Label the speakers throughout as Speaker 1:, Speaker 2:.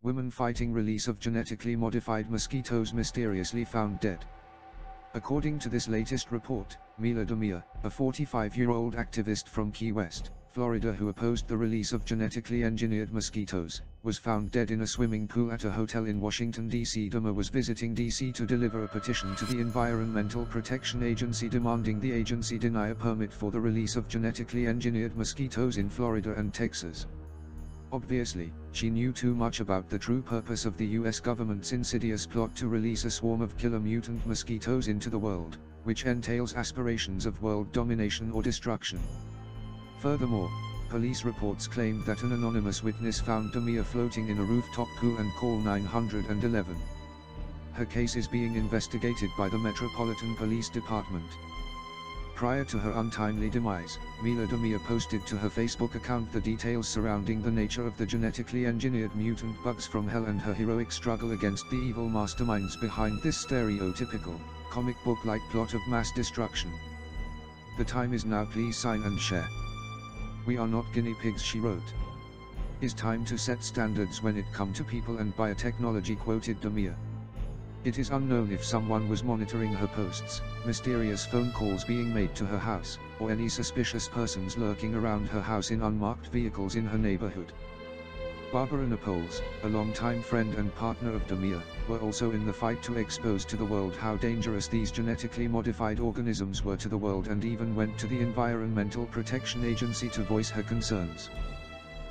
Speaker 1: women fighting release of genetically modified mosquitoes mysteriously found dead. According to this latest report, Mila Demir, a 45-year-old activist from Key West, Florida who opposed the release of genetically engineered mosquitoes, was found dead in a swimming pool at a hotel in Washington, D.C. Demir was visiting D.C. to deliver a petition to the Environmental Protection Agency demanding the agency deny a permit for the release of genetically engineered mosquitoes in Florida and Texas. Obviously, she knew too much about the true purpose of the US government's insidious plot to release a swarm of killer mutant mosquitoes into the world, which entails aspirations of world domination or destruction. Furthermore, police reports claimed that an anonymous witness found Demir floating in a rooftop pool and called 911. Her case is being investigated by the Metropolitan Police Department. Prior to her untimely demise, Mila Demir posted to her Facebook account the details surrounding the nature of the genetically engineered mutant bugs from hell and her heroic struggle against the evil masterminds behind this stereotypical, comic book-like plot of mass destruction. The time is now, please sign and share. We are not guinea pigs, she wrote. It's time to set standards when it comes to people and biotechnology, quoted Demir. It is unknown if someone was monitoring her posts, mysterious phone calls being made to her house, or any suspicious persons lurking around her house in unmarked vehicles in her neighborhood. Barbara Naples, a longtime friend and partner of Demir, were also in the fight to expose to the world how dangerous these genetically modified organisms were to the world, and even went to the Environmental Protection Agency to voice her concerns.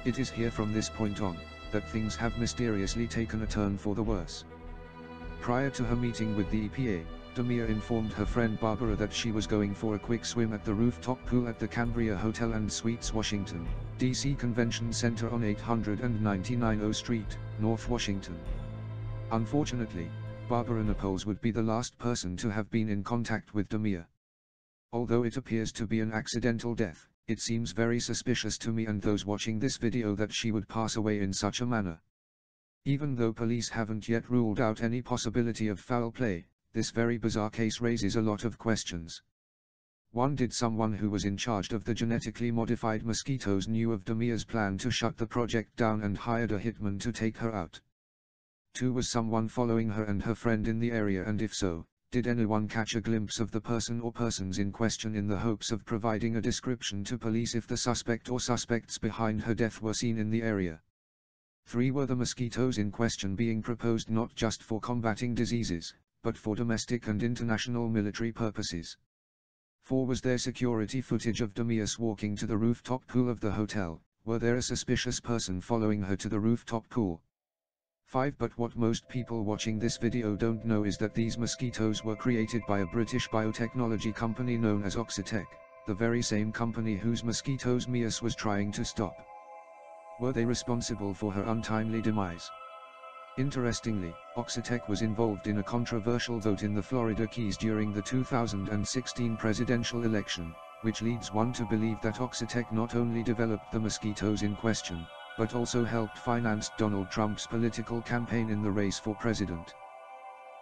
Speaker 1: It is here from this point on, that things have mysteriously taken a turn for the worse. Prior to her meeting with the EPA, Demir informed her friend Barbara that she was going for a quick swim at the rooftop pool at the Cambria Hotel and Suites Washington, D.C. Convention Center on 899 O Street, North Washington. Unfortunately, Barbara Naples would be the last person to have been in contact with Demir. Although it appears to be an accidental death, it seems very suspicious to me and those watching this video that she would pass away in such a manner. Even though police haven't yet ruled out any possibility of foul play, this very bizarre case raises a lot of questions. 1. Did someone who was in charge of the genetically modified mosquitoes knew of Demir's plan to shut the project down and hired a hitman to take her out? 2. Was someone following her and her friend in the area, and if so, did anyone catch a glimpse of the person or persons in question in the hopes of providing a description to police if the suspect or suspects behind her death were seen in the area? 3. Were the mosquitoes in question being proposed not just for combating diseases, but for domestic and international military purposes? 4. Was there security footage of Demir walking to the rooftop pool of the hotel? Were there a suspicious person following her to the rooftop pool? 5. But what most people watching this video don't know is that these mosquitoes were created by a British biotechnology company known as Oxitec, the very same company whose mosquitoes Mias was trying to stop. Were they responsible for her untimely demise? Interestingly, Oxitec was involved in a controversial vote in the Florida Keys during the 2016 presidential election, which leads one to believe that Oxitec not only developed the mosquitoes in question, but also helped finance Donald Trump's political campaign in the race for president.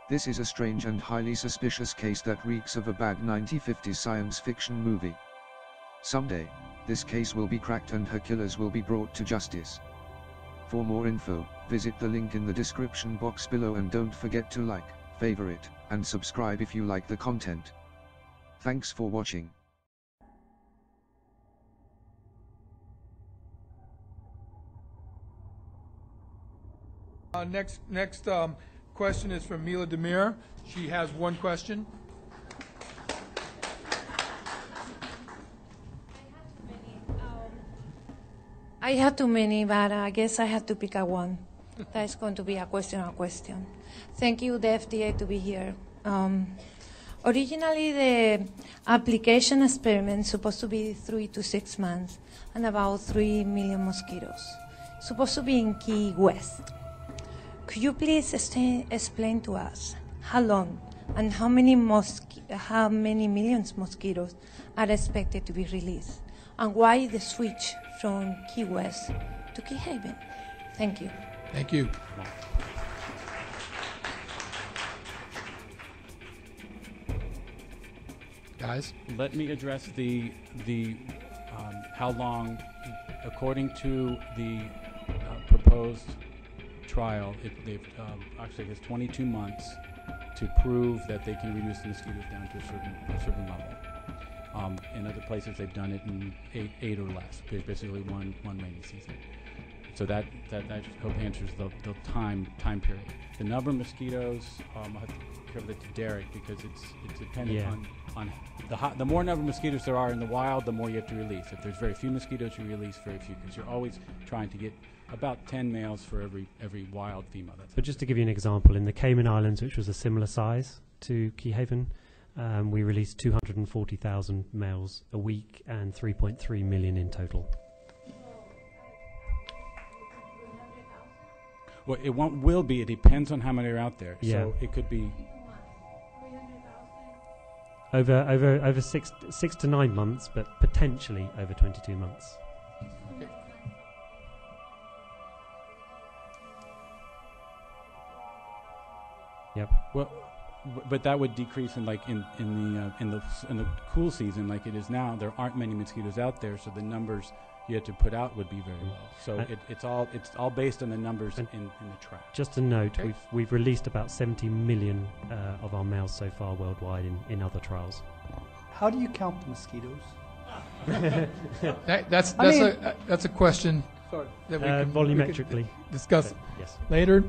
Speaker 1: This is a strange and highly suspicious case that reeks of a bad 1950s science fiction movie. Someday, this case will be cracked and her killers will be brought to justice. For more info, visit the link in the description box below, and don't forget to like, favorite, and subscribe if you like the content. Thanks for watching.
Speaker 2: Next question is from Mila Demir. She has one question.
Speaker 3: I have too many, but I guess I have to pick a one. That's going to be a question. Thank you, the FDA, to be here. Originally, the application experiment supposed to be 3 to 6 months and about 3 million mosquitoes. Supposed to be in Key West. Could you please explain to us how long and how many millions mosquitoes are expected to be released, and why the switch from Key West to Key Haven? Thank you.
Speaker 2: Thank you. Guys?
Speaker 4: Let me address the how long, according to the proposed trial, actually it's 22 months to prove that they can reduce the mosquitoes down to a certain level. In other places, they've done it in eight or less, basically one rainy season. So that I hope answers the time period. The number of mosquitoes, I'll have to give it to Derek because it's dependent on the more number of mosquitoes there are in the wild, the more you have to release. If there's very few mosquitoes, you release very few because you're always trying to get about 10 males for every wild female.
Speaker 5: But just to give you an example, in the Cayman Islands, which was a similar size to Key Haven, we released 240,000 males a week and 3.3 million in total.
Speaker 4: Well, will be. It depends on how many are out there.
Speaker 5: Yeah.
Speaker 4: So it could be
Speaker 5: over 6 to 9 months, but potentially over 22 months. Yep.
Speaker 4: Well, but that would decrease in the cool season, like it is now. There aren't many mosquitoes out there, so the numbers you have to put out would be very low. So it's all based on the numbers in the trap.
Speaker 5: Just a note: we've released about 70 million of our males so far worldwide in other trials.
Speaker 6: How do you count the mosquitoes?
Speaker 2: That's a question
Speaker 6: Sorry.
Speaker 2: that we can
Speaker 5: volumetrically
Speaker 2: discuss
Speaker 5: yes.
Speaker 2: later.